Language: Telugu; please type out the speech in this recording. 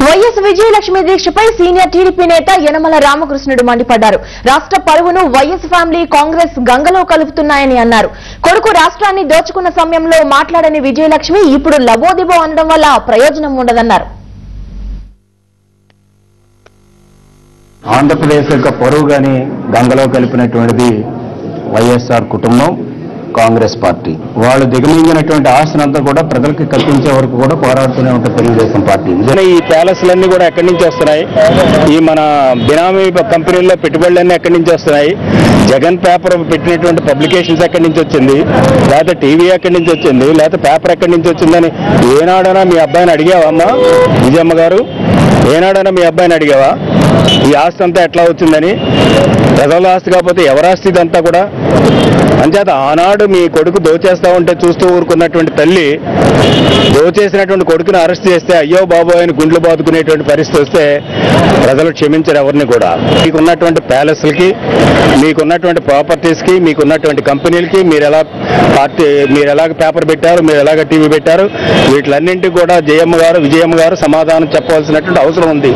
వైఎస్ విజయలక్ష్మి దీక్షపై సీనియర్ టీడీపీ నేత యనమల రామకృష్ణుడు మండిపడ్డారు. రాష్ట్ర పరువును వైఎస్ ఫ్యామిలీ కాంగ్రెస్ గంగలో కలుపుతున్నాయని అన్నారు. కొడుకు రాష్ట్రాన్ని దోచుకున్న సమయంలో మాట్లాడని విజయలక్ష్మి ఇప్పుడు లబోదిబో అనడం వల్ల ప్రయోజనం ఉండదన్నారు. ఆంధ్రప్రదేశ్ యొక్క పరువు గాని గంగలో కలిపినటువంటిది వైఎస్ఆర్ కుటుంబం, కాంగ్రెస్ పార్టీ. వాళ్ళు దిగమింగినటువంటి ఆశనంతా కూడా ప్రజలకు కల్పించే వరకు కూడా పోరాడుతూనే ఉంటుంది తెలుగుదేశం పార్టీ. ఈ ప్యాలెస్లన్నీ కూడా ఎక్కడి నుంచి వస్తున్నాయి? ఈ మన బినామీ కంపెనీల్లో పెట్టుబడులన్నీ ఎక్కడి నుంచి వస్తున్నాయి? జగన్ పేపర్ పెట్టినటువంటి పబ్లికేషన్స్ ఎక్కడి నుంచి వచ్చింది? లేకపోతే టీవీ ఎక్కడి నుంచి వచ్చింది? లేకపోతే పేపర్ ఎక్కడి నుంచి వచ్చిందని ఏనాడైనా మీ అబ్బాయిని అడిగావమ్మా విజయమ్మ గారు? ఏనాడైనా మీ అబ్బాయిని అడిగావా ఈ ఆస్తి అంతా ఎట్లా వచ్చిందని? ప్రజల ఆస్తి కాకపోతే ఎవరాస్తి ఇదంతా కూడా? అంచేత ఆనాడు మీ కొడుకు దోచేస్తా ఉంటే చూస్తూ ఊరుకున్నటువంటి తల్లి దోచేసినటువంటి కొడుకుని అరెస్ట్ చేస్తే అయ్యో బాబోయ్ అని గుండ్లు బాదుకునేటువంటి పరిస్థితి వస్తే ప్రజలు క్షమించరు ఎవరిని కూడా. మీకున్నటువంటి ప్యాలెస్లకి, మీకున్నటువంటి ప్రాపర్టీస్కి, మీకున్నటువంటి కంపెనీలకి మీరు ఎలాగ పేపర్ పెట్టారు, మీరు ఎలాగ టీవీ పెట్టారు, వీటిలన్నింటికి కూడా విజయమ్మ గారు సమాధానం చెప్పవలసినటువంటి అవసరం ఉంది.